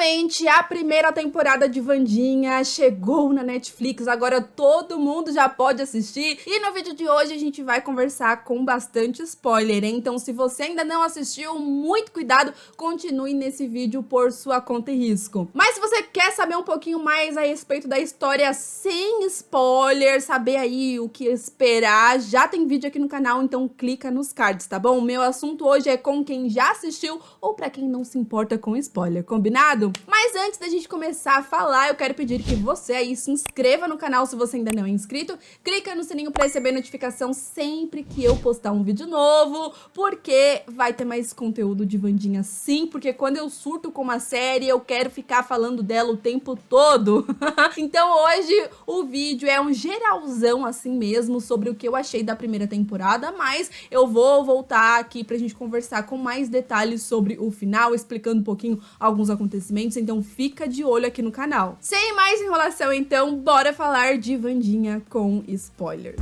Finalmente, a primeira temporada de Wandinha chegou na Netflix, agora todo mundo já pode assistir. E no vídeo de hoje a gente vai conversar com bastante spoiler, hein? Então se você ainda não assistiu, muito cuidado, continue nesse vídeo por sua conta e risco. Mas se você quer saber um pouquinho mais a respeito da história sem spoiler, saber aí o que esperar, já tem vídeo aqui no canal, então clica nos cards, tá bom? O meu assunto hoje é com quem já assistiu ou pra quem não se importa com spoiler, combinado? Mas antes da gente começar a falar, eu quero pedir que você aí se inscreva no canal se você ainda não é inscrito, clica no sininho pra receber notificação sempre que eu postar um vídeo novo, porque vai ter mais conteúdo de Wandinha sim, porque quando eu surto com uma série, eu quero ficar falando dela o tempo todo. Então hoje o vídeo é um geralzão assim mesmo, sobre o que eu achei da primeira temporada, mas eu vou voltar aqui pra gente conversar com mais detalhes sobre o final, explicando um pouquinho alguns acontecimentos, então fica de olho aqui no canal. Sem mais enrolação então, bora falar de Wandinha com spoilers.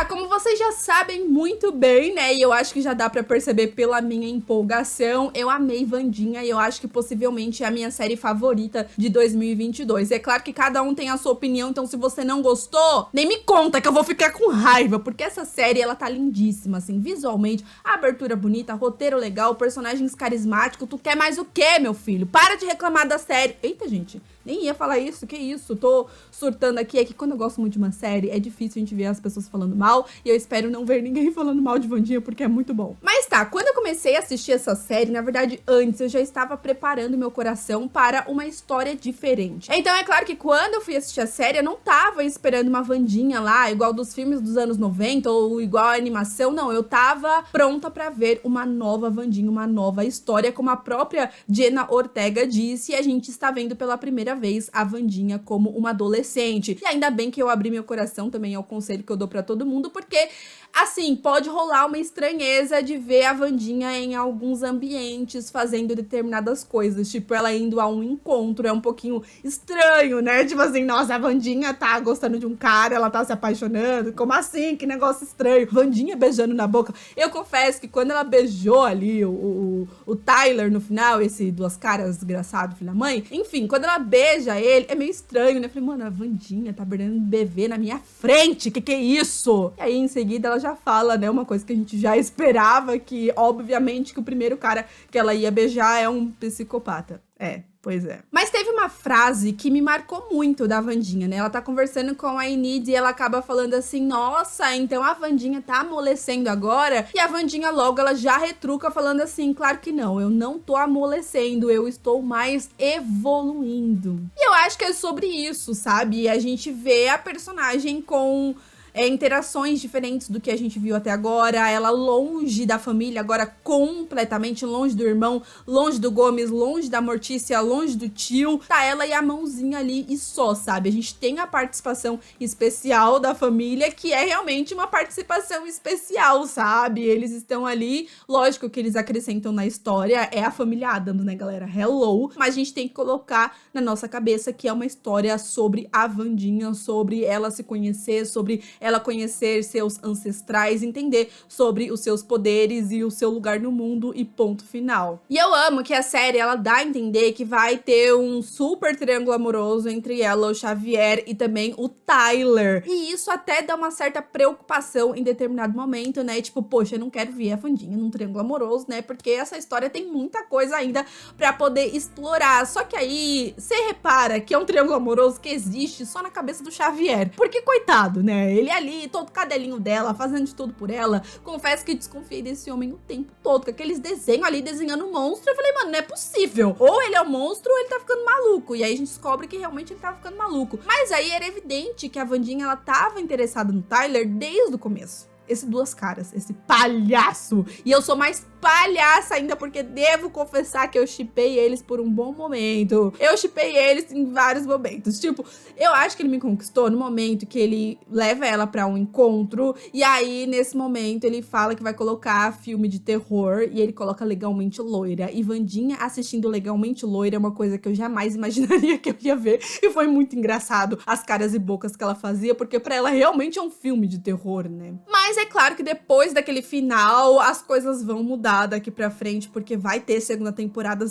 Como vocês já sabem muito bem, né, e eu acho que já dá pra perceber pela minha empolgação, eu amei Wandinha e eu acho que possivelmente é a minha série favorita de 2022. É claro que cada um tem a sua opinião, então se você não gostou, nem me conta que eu vou ficar com raiva, porque essa série, ela tá lindíssima, assim, visualmente, a abertura bonita, roteiro legal, personagens carismáticos, tu quer mais o quê, meu filho? Para de reclamar da série. Eita, gente, nem ia falar isso, que isso, tô surtando aqui, é que quando eu gosto muito de uma série, é difícil a gente ver as pessoas falando mal, e eu espero não ver ninguém falando mal de Wandinha, porque é muito bom. Mas tá, quando eu comecei a assistir essa série, na verdade, antes, eu já estava preparando meu coração para uma história diferente. Então é claro que quando eu fui assistir a série, eu não tava esperando uma Wandinha lá, igual dos filmes dos anos 90, ou igual a animação, não, eu tava pronta pra ver uma nova Wandinha, uma nova história, como a própria Jenna Ortega disse, e a gente está vendo pela primeira vez a Wandinha como uma adolescente. E ainda bem que eu abri meu coração, também é o conselho que eu dou pra todo mundo, porque, assim, pode rolar uma estranheza de ver a Wandinha em alguns ambientes fazendo determinadas coisas, tipo, ela indo a um encontro, é um pouquinho estranho, né? Tipo assim, nossa, a Wandinha tá gostando de um cara, ela tá se apaixonando, como assim? Que negócio estranho. Wandinha beijando na boca. Eu confesso que quando ela beijou ali o Tyler no final, esse duas caras desgraçado, filho da mãe, enfim, quando ela beija ele, é meio estranho, né? Eu falei, mano, a Wandinha tá beijando um bebê na minha frente, que é isso? E aí, em seguida, ela já fala, né, uma coisa que a gente já esperava, que, obviamente, que o primeiro cara que ela ia beijar é um psicopata. É, pois é. Mas teve uma frase que me marcou muito da Wandinha, né? Ela tá conversando com a Enid e ela acaba falando assim, nossa, então a Wandinha tá amolecendo agora? E a Wandinha logo, ela já retruca falando assim, claro que não, eu não tô amolecendo, eu estou mais evoluindo. E eu acho que é sobre isso, sabe? A gente vê a personagem com interações diferentes do que a gente viu até agora, ela longe da família, agora completamente longe do irmão, longe do Gomes, longe da Mortícia, longe do tio, tá ela e a mãozinha ali e só, sabe? A gente tem a participação especial da família, que é realmente uma participação especial, sabe? Eles estão ali, lógico que eles acrescentam na história, é a família Addams, né, galera? Hello! Mas a gente tem que colocar na nossa cabeça que é uma história sobre a Wandinha, sobre ela se conhecer, sobre ela conhecer seus ancestrais, entender sobre os seus poderes e o seu lugar no mundo e ponto final. E eu amo que a série, ela dá a entender que vai ter um super triângulo amoroso entre ela, o Xavier e também o Tyler. E isso até dá uma certa preocupação em determinado momento, né? Tipo, poxa, eu não quero ver a Wandinha num triângulo amoroso, né? Porque essa história tem muita coisa ainda pra poder explorar. Só que aí, você repara que é um triângulo amoroso que existe só na cabeça do Xavier. Porque, coitado, né? Ele ali, todo cadelinho dela, fazendo de tudo por ela. Confesso que desconfiei desse homem o tempo todo, com aqueles desenhos ali, desenhando um monstro. Eu falei, mano, não é possível. Ou ele é um monstro, ou ele tá ficando maluco. E aí a gente descobre que realmente ele tava ficando maluco. Mas aí era evidente que a Wandinha, ela tava interessada no Tyler desde o começo. Esse duas caras, esse palhaço. E eu sou mais palhaça ainda, porque devo confessar que eu shippei eles por um bom momento. Eu shippei eles em vários momentos. Tipo, eu acho que ele me conquistou no momento que ele leva ela pra um encontro. E aí, nesse momento, ele fala que vai colocar filme de terror. E ele coloca Legalmente Loira. E Wandinha assistindo Legalmente Loira é uma coisa que eu jamais imaginaria que eu ia ver. E foi muito engraçado as caras e bocas que ela fazia, porque pra ela realmente é um filme de terror, né? Mas Mas é claro que depois daquele final, as coisas vão mudar daqui pra frente, porque vai ter segunda temporada.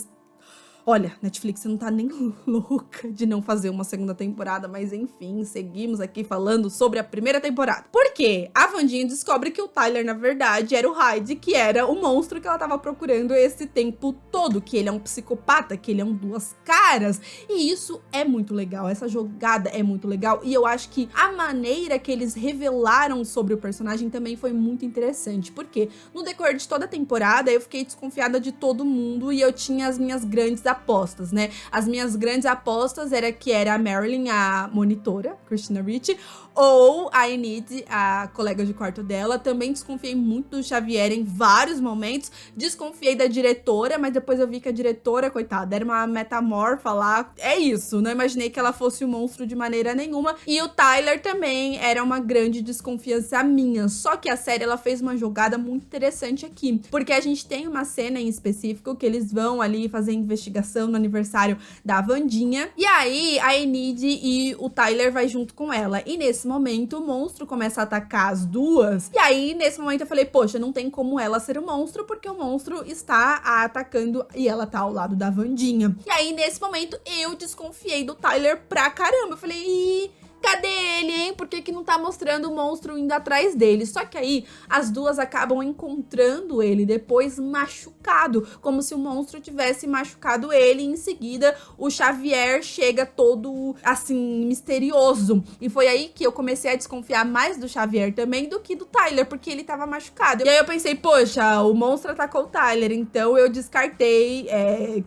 Olha, Netflix, você não tá nem louca de não fazer uma segunda temporada, mas enfim, seguimos aqui falando sobre a primeira temporada. Por quê? A Wandinha descobre que o Tyler, na verdade, era o Hyde, que era o monstro que ela tava procurando esse tempo todo, que ele é um psicopata, que ele é um duas caras, e isso é muito legal, essa jogada é muito legal, e eu acho que a maneira que eles revelaram sobre o personagem também foi muito interessante, porque no decorrer de toda a temporada eu fiquei desconfiada de todo mundo e eu tinha as minhas grandes apostas, né? As minhas grandes apostas era que era a Marilyn, a monitora, Christina Ricci, ou a Enid, a colega de quarto dela. Também desconfiei muito do Xavier em vários momentos. Desconfiei da diretora, mas depois eu vi que a diretora, coitada, era uma metamorfa lá. É isso, não imaginei que ela fosse um monstro de maneira nenhuma. E o Tyler também era uma grande desconfiança minha. Só que a série, ela fez uma jogada muito interessante aqui, porque a gente tem uma cena em específico que eles vão ali fazer investigação no aniversário da Wandinha. E aí, a Enid e o Tyler vai junto com ela. E nesse momento, o monstro começa a atacar as duas. E aí, nesse momento, eu falei, poxa, não tem como ela ser o monstro, porque o monstro está a atacando e ela tá ao lado da Wandinha. E aí, nesse momento, eu desconfiei do Tyler pra caramba. Eu falei, ih, cadê ele, hein? Por que que não tá mostrando o monstro indo atrás dele? Só que aí, as duas acabam encontrando ele depois machucado, como se o monstro tivesse machucado ele. E em seguida, o Xavier chega todo, assim, misterioso. E foi aí que eu comecei a desconfiar mais do Xavier também do que do Tyler, porque ele tava machucado. E aí eu pensei, poxa, o monstro atacou o Tyler, então eu descartei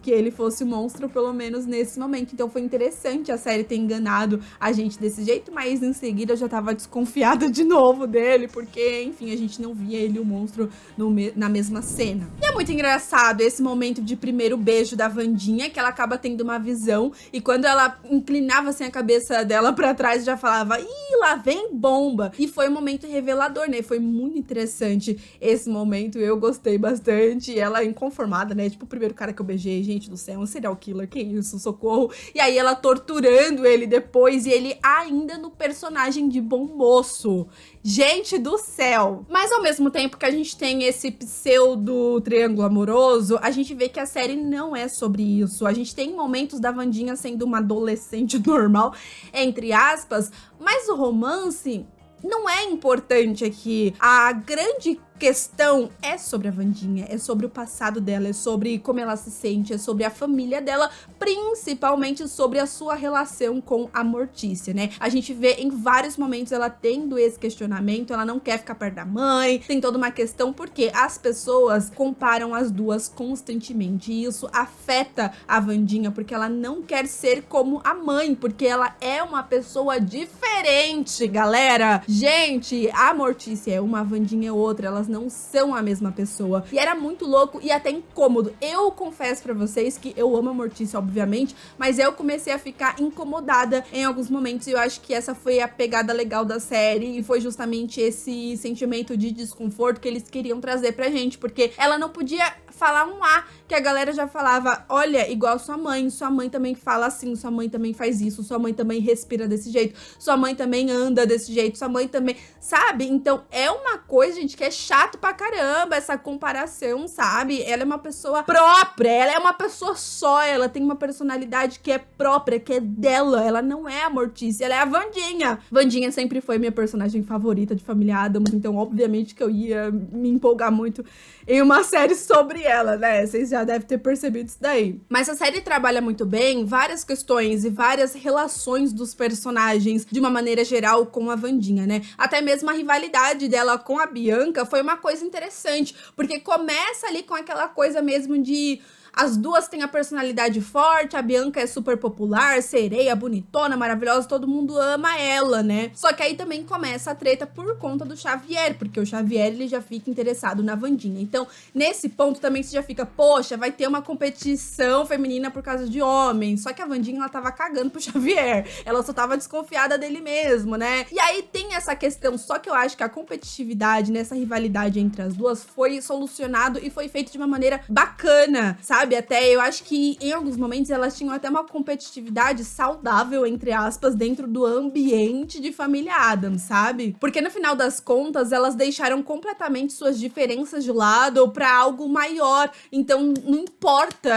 que ele fosse o monstro, pelo menos nesse momento. Então foi interessante a série ter enganado a gente desse jeito, mas em seguida eu já tava desconfiada de novo dele, porque, enfim, a gente não via ele, o monstro, na mesma cena. E é muito engraçado esse momento de primeiro beijo da Wandinha, que ela acaba tendo uma visão, e quando ela inclinava assim a cabeça dela pra trás, já falava, ih, lá vem bomba! E foi um momento revelador, né? Foi muito interessante esse momento, eu gostei bastante, e ela inconformada, né? Tipo, o primeiro cara que eu beijei, gente do céu, um serial killer, que isso, socorro! E aí ela torturando ele depois, e ele ainda no personagem de bom moço. Gente do céu! Mas ao mesmo tempo que a gente tem esse pseudo triângulo amoroso, a gente vê que a série não é sobre isso. A gente tem momentos da Wandinha sendo uma adolescente normal, entre aspas, mas o romance não é importante aqui. A grande questão é sobre a Wandinha, é sobre o passado dela, é sobre como ela se sente, é sobre a família dela, principalmente sobre a sua relação com a Mortícia, né? A gente vê em vários momentos ela tendo esse questionamento, ela não quer ficar perto da mãe, tem toda uma questão porque as pessoas comparam as duas constantemente e isso afeta a Wandinha porque ela não quer ser como a mãe, porque ela é uma pessoa diferente, galera. Gente, a Mortícia é uma, a Wandinha é outra, elas não são a mesma pessoa. E era muito louco e até incômodo. Eu confesso pra vocês que eu amo a Mortícia, obviamente, mas eu comecei a ficar incomodada em alguns momentos e eu acho que essa foi a pegada legal da série e foi justamente esse sentimento de desconforto que eles queriam trazer pra gente, porque ela não podia falar um A, que a galera já falava, olha, igual sua mãe também fala assim, sua mãe também faz isso, sua mãe também respira desse jeito, sua mãe também anda desse jeito, sua mãe também, sabe? Então é uma coisa, gente, que é chato pra caramba essa comparação, sabe? Ela é uma pessoa própria, ela é uma pessoa só, ela tem uma personalidade que é própria, que é dela, ela não é a Mortícia, ela é a Wandinha. Wandinha sempre foi minha personagem favorita de Família Addams, então obviamente que eu ia me empolgar muito em uma série sobre ela, né? Vocês já devem ter percebido isso daí. Mas a série trabalha muito bem várias questões e várias relações dos personagens de uma maneira geral com a Wandinha, né? Até mesmo a rivalidade dela com a Bianca foi uma coisa interessante, porque começa ali com aquela coisa mesmo de as duas têm a personalidade forte, a Bianca é super popular, sereia, bonitona, maravilhosa, todo mundo ama ela, né? Só que aí também começa a treta por conta do Xavier, porque o Xavier, ele já fica interessado na Wandinha. Então, nesse ponto também você já fica, poxa, vai ter uma competição feminina por causa de homens. Só que a Wandinha, ela tava cagando pro Xavier, ela só tava desconfiada dele mesmo, né? E aí tem essa questão, só que eu acho que a competitividade, nessa rivalidade entre as duas, foi solucionado e foi feito de uma maneira bacana, sabe? sabe? Até eu acho que em alguns momentos elas tinham até uma competitividade saudável, entre aspas, dentro do ambiente de família Addams, sabe? Porque no final das contas, elas deixaram completamente suas diferenças de lado pra algo maior. Então, não importa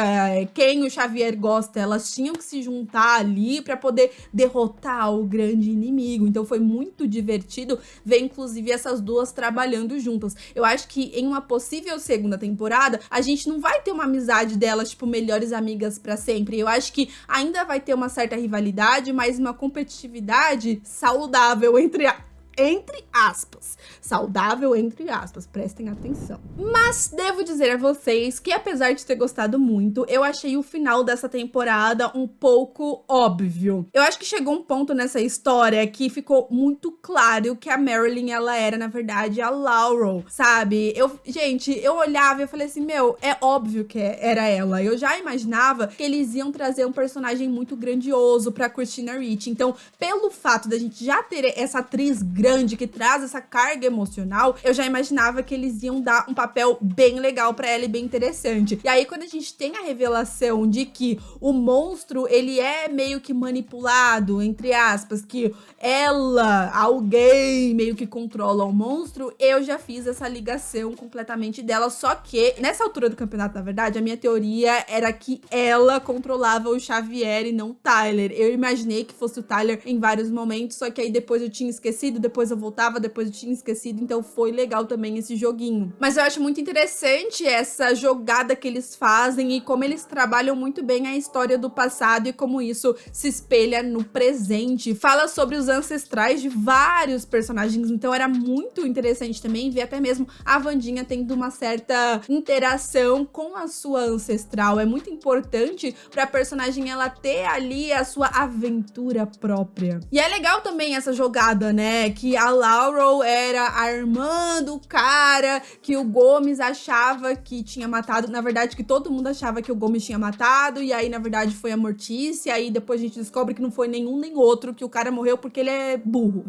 quem o Xavier gosta, elas tinham que se juntar ali pra poder derrotar o grande inimigo. Então, foi muito divertido ver, inclusive, essas duas trabalhando juntas. Eu acho que em uma possível segunda temporada, a gente não vai ter uma amizade delas, tipo, melhores amigas pra sempre. Eu acho que ainda vai ter uma certa rivalidade, mas uma competitividade saudável entre aspas. Saudável, entre aspas. Prestem atenção. Mas devo dizer a vocês que, apesar de ter gostado muito, eu achei o final dessa temporada um pouco óbvio. Eu acho que chegou um ponto nessa história que ficou muito claro que a Marilyn, ela era, na verdade, a Laurel, sabe? Gente, eu olhava e eu falei assim, meu, é óbvio que era ela. Eu já imaginava que eles iam trazer um personagem muito grandioso pra Christina Ricci. Então, pelo fato da gente já ter essa atriz grande que traz essa carga emocional, eu já imaginava que eles iam dar um papel bem legal pra ela e bem interessante. E aí, quando a gente tem a revelação de que o monstro, ele é meio que manipulado, entre aspas, que ela, alguém meio que controla o monstro, eu já fiz essa ligação completamente dela, só que nessa altura do campeonato, na verdade, a minha teoria era que ela controlava o Xavier e não o Tyler. Eu imaginei que fosse o Tyler em vários momentos, só que aí depois eu tinha esquecido, depois eu voltava, depois eu tinha esquecido, então foi legal também esse joguinho. Mas eu acho muito interessante essa jogada que eles fazem e como eles trabalham muito bem a história do passado e como isso se espelha no presente. Fala sobre os ancestrais de vários personagens, então era muito interessante também ver até mesmo a Wandinha tendo uma certa interação com a sua ancestral. É muito importante pra personagem ela ter ali a sua aventura própria. E é legal também essa jogada, né? Que a Laurel era a irmã do cara que o Gomes achava que tinha matado. Na verdade, que todo mundo achava que o Gomes tinha matado. E aí, na verdade, foi a Mortícia. E aí, depois a gente descobre que não foi nenhum nem outro, que o cara morreu porque ele é burro.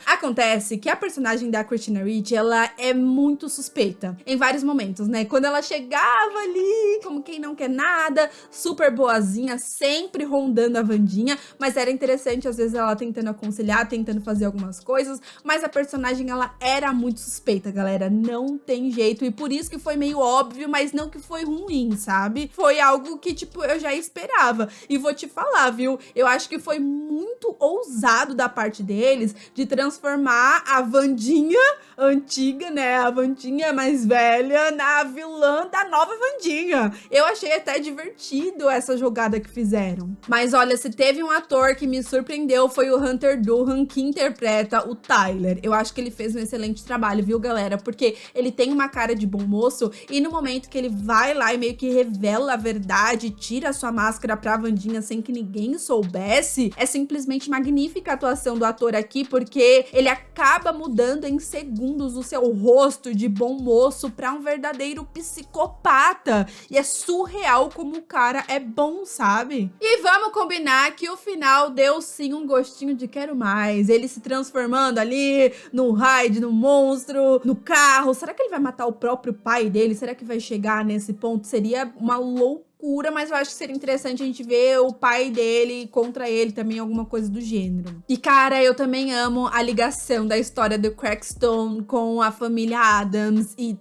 Acontece que a personagem da Christina Ricci, ela é muito suspeita em vários momentos, né? Quando ela chegava ali, como quem não quer nada, super boazinha, sempre rondando a Wandinha. Mas era interessante, às vezes, ela tentando aconselhar, tentando fazer algumas coisas, mas a personagem, ela era muito suspeita, galera, não tem jeito, e por isso que foi meio óbvio, mas não que foi ruim, sabe? Foi algo que, tipo, eu já esperava, e vou te falar, viu, eu acho que foi muito ousado da parte deles de transformar a Wandinha antiga, né, a Wandinha mais velha, na vilã da nova Wandinha. Eu achei até divertido essa jogada que fizeram. Mas olha, se teve um ator que me surpreendeu, foi o Hunter Durham, que interpreta o Tyler. Eu acho que ele fez um excelente trabalho, viu, galera? Porque ele tem uma cara de bom moço e no momento que ele vai lá e meio que revela a verdade, tira a sua máscara pra Wandinha sem que ninguém soubesse, é simplesmente magnífica a atuação do ator aqui, porque ele acaba mudando em segundos o seu rosto de bom moço pra um verdadeiro psicopata. E é surreal como o cara é bom, sabe? E vamos combinar que o final deu sim um gostinho de quero mais. Ele se transformando ali no Hyde, no monstro, no carro. Será que ele vai matar o próprio pai dele? Será que vai chegar nesse ponto? Seria uma loucura, mas eu acho que seria interessante a gente ver o pai dele contra ele também, alguma coisa do gênero. E cara, eu também amo a ligação da história do Crackstone com a família Addams e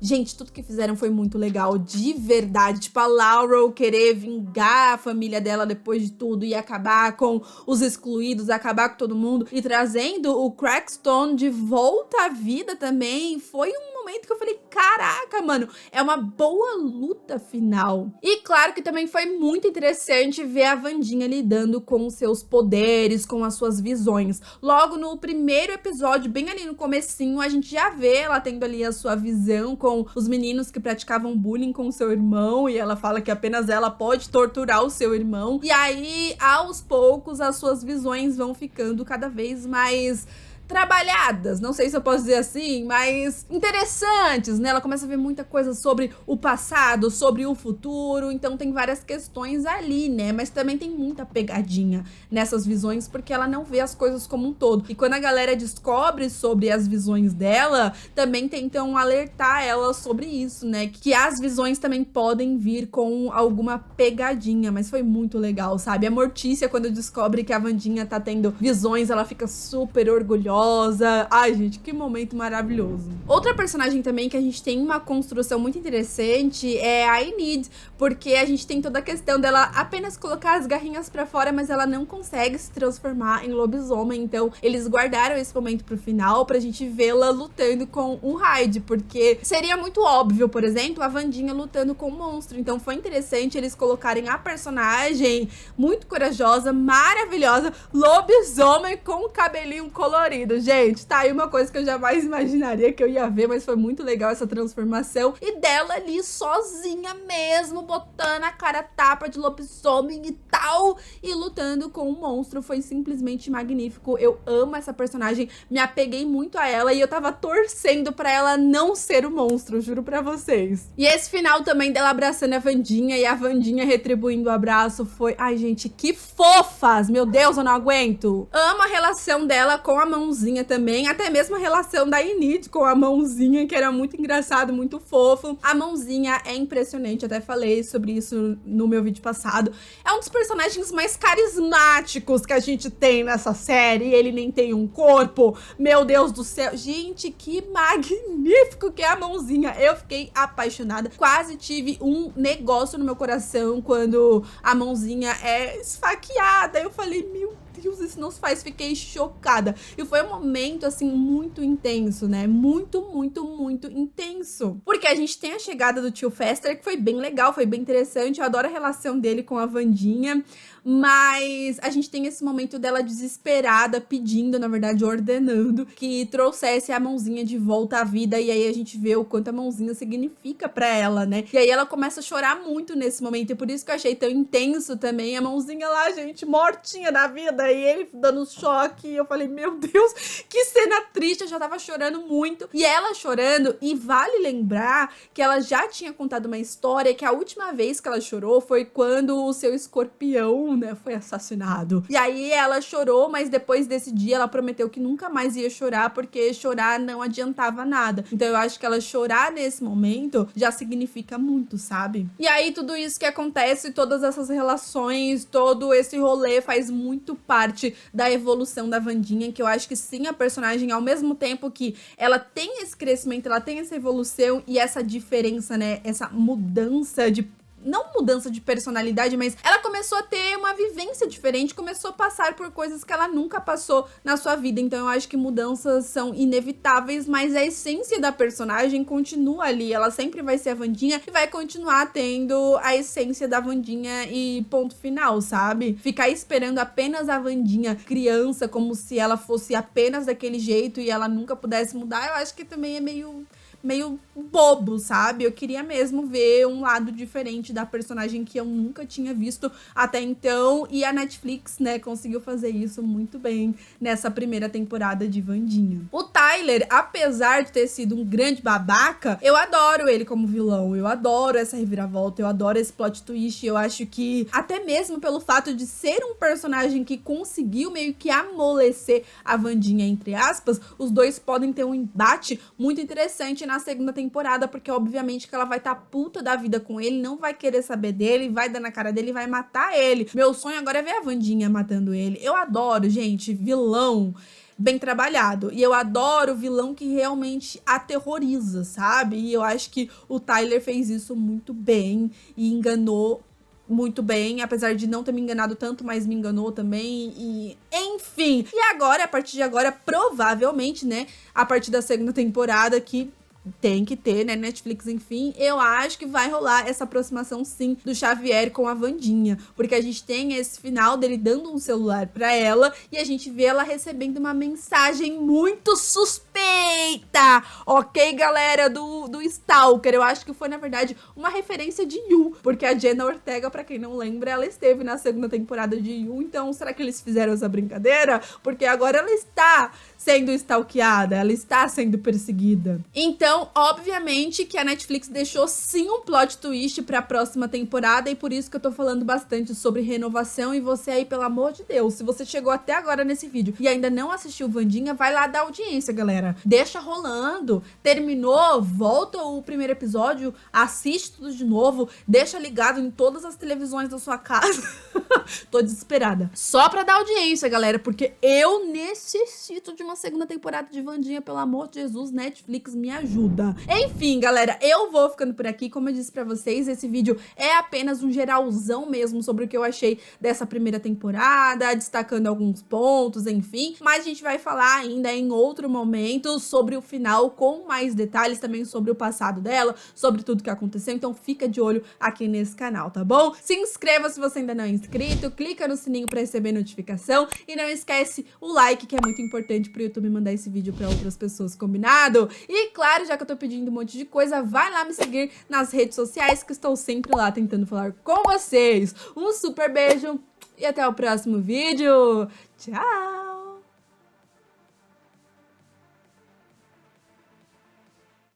gente, tudo que fizeram foi muito legal, de verdade. Tipo, a Laurel querer vingar a família dela depois de tudo e acabar com os excluídos, acabar com todo mundo. E trazendo o Crackstone de volta à vida também. Foi um momento que eu falei, caraca, mano, é uma boa luta final. E claro que também foi muito interessante ver a Wandinha lidando com os seus poderes, com as suas visões. Logo no primeiro episódio, bem ali no comecinho, a gente já vê ela tendo ali a sua visão com os meninos que praticavam bullying com o seu irmão, e ela fala que apenas ela pode torturar o seu irmão. E aí, aos poucos, as suas visões vão ficando cada vez mais trabalhadas, não sei se eu posso dizer assim, mas interessantes, né? Ela começa a ver muita coisa sobre o passado, sobre o futuro, então tem várias questões ali, né? Mas também tem muita pegadinha nessas visões, porque ela não vê as coisas como um todo. E quando a galera descobre sobre as visões dela, também tentam alertar ela sobre isso, né? Que as visões também podem vir com alguma pegadinha, mas foi muito legal, sabe? A Mortícia, quando descobre que a Wandinha tá tendo visões, ela fica super orgulhosa. Ai, gente, que momento maravilhoso. Outra personagem também que a gente tem uma construção muito interessante é a Enid, porque a gente tem toda a questão dela apenas colocar as garrinhas pra fora, mas ela não consegue se transformar em lobisomem, então eles guardaram esse momento pro final pra gente vê-la lutando com o Hyde, porque seria muito óbvio, por exemplo, a Wandinha lutando com o monstro, então foi interessante eles colocarem a personagem muito corajosa, maravilhosa, lobisomem com cabelinho colorido. Gente, tá aí uma coisa que eu jamais imaginaria que eu ia ver, mas foi muito legal essa transformação, e dela ali sozinha mesmo, botando a cara a tapa de lobisomem e tal, e lutando com o monstro, foi simplesmente magnífico. Eu amo essa personagem, me apeguei muito a ela e eu tava torcendo pra ela não ser o monstro, juro pra vocês. E esse final também dela abraçando a Wandinha e a Wandinha retribuindo o abraço foi... Ai, gente, que fofas! Meu Deus, eu não aguento! Amo a relação dela com a mãozinha também, até mesmo a relação da Enid com a mãozinha, que era muito engraçado, muito fofo. A mãozinha é impressionante, até falei sobre isso no meu vídeo passado. É um dos personagens mais carismáticos que a gente tem nessa série, ele nem tem um corpo, meu Deus do céu. Gente, que magnífico que é a mãozinha. Eu fiquei apaixonada, quase tive um negócio no meu coração quando a mãozinha é esfaqueada. Eu falei, meu Deus, isso não se faz, fiquei chocada. E foi um momento, assim, muito intenso, né? Muito, muito, muito intenso. Porque a gente tem a chegada do tio Fester, que foi bem legal, foi bem interessante. Eu adoro a relação dele com a Wandinha. Mas a gente tem esse momento dela desesperada, pedindo, na verdade, ordenando que trouxesse a mãozinha de volta à vida. E aí a gente vê o quanto a mãozinha significa pra ela, né? E aí ela começa a chorar muito nesse momento. E por isso que eu achei tão intenso também. A mãozinha lá, gente, mortinha da vida. E ele dando choque. E eu falei, meu Deus, que cena triste. Eu já tava chorando muito. E ela chorando. E vale lembrar que ela já tinha contado uma história que a última vez que ela chorou foi quando o seu escorpião, né, foi assassinado. E aí ela chorou, mas depois desse dia ela prometeu que nunca mais ia chorar, porque chorar não adiantava nada. Então eu acho que ela chorar nesse momento já significa muito, sabe? E aí tudo isso que acontece, todas essas relações, todo esse rolê faz muito parte da evolução da Wandinha, que eu acho que sim, a personagem, ao mesmo tempo que ela tem esse crescimento, ela tem essa evolução e essa diferença, né, essa mudança de... Não mudança de personalidade, mas ela começou a ter uma vivência diferente, começou a passar por coisas que ela nunca passou na sua vida. Então eu acho que mudanças são inevitáveis, mas a essência da personagem continua ali. Ela sempre vai ser a Wandinha e vai continuar tendo a essência da Wandinha e ponto final, sabe? Ficar esperando apenas a Wandinha criança, como se ela fosse apenas daquele jeito e ela nunca pudesse mudar, eu acho que também é meio bobo, sabe? Eu queria mesmo ver um lado diferente da personagem que eu nunca tinha visto até então, e a Netflix, né, conseguiu fazer isso muito bem nessa primeira temporada de Wandinha. O Tyler, apesar de ter sido um grande babaca, eu adoro ele como vilão, eu adoro essa reviravolta, eu adoro esse plot twist, eu acho que até mesmo pelo fato de ser um personagem que conseguiu meio que amolecer a Wandinha, entre aspas, os dois podem ter um embate muito interessante na segunda temporada, porque obviamente que ela vai estar puta da vida com ele, não vai querer saber dele, vai dar na cara dele e vai matar ele. Meu sonho agora é ver a Wandinha matando ele. Eu adoro, gente, vilão bem trabalhado. E eu adoro vilão que realmente aterroriza, sabe? E eu acho que o Tyler fez isso muito bem e enganou muito bem, apesar de não ter me enganado tanto, mas me enganou também, e enfim. E agora, a partir de agora, provavelmente, né, a partir da segunda temporada, que tem que ter, né, Netflix, enfim, eu acho que vai rolar essa aproximação, sim, do Xavier com a Wandinha, porque a gente tem esse final dele dando um celular pra ela e a gente vê ela recebendo uma mensagem muito suspeita, ok, galera, do Stalker. Eu acho que foi, na verdade, uma referência de You, porque a Jenna Ortega, pra quem não lembra, ela esteve na segunda temporada de You, então será que eles fizeram essa brincadeira? Porque agora ela está sendo stalkeada, ela está sendo perseguida. Então, obviamente que a Netflix deixou sim um plot twist pra próxima temporada e por isso que eu tô falando bastante sobre renovação. E você aí, pelo amor de Deus, se você chegou até agora nesse vídeo e ainda não assistiu Wandinha, vai lá dar audiência, galera. Deixa rolando, terminou, volta o primeiro episódio, assiste tudo de novo, deixa ligado em todas as televisões da sua casa. Tô desesperada. Só pra dar audiência, galera, porque eu necessito de uma segunda temporada de Wandinha, pelo amor de Jesus, Netflix, me ajuda. Enfim, galera, eu vou ficando por aqui. Como eu disse pra vocês, esse vídeo é apenas um geralzão mesmo sobre o que eu achei dessa primeira temporada, destacando alguns pontos, enfim. Mas a gente vai falar ainda em outro momento sobre o final, com mais detalhes também sobre o passado dela, sobre tudo que aconteceu. Então fica de olho aqui nesse canal, tá bom? Se inscreva se você ainda não é inscrito, clica no sininho pra receber notificação e não esquece o like, que é muito importante pro YouTube mandar esse vídeo pra outras pessoas, combinado? E claro, já que eu tô pedindo um monte de coisa, vai lá me seguir nas redes sociais, que estou sempre lá tentando falar com vocês. Um super beijo e até o próximo vídeo. Tchau!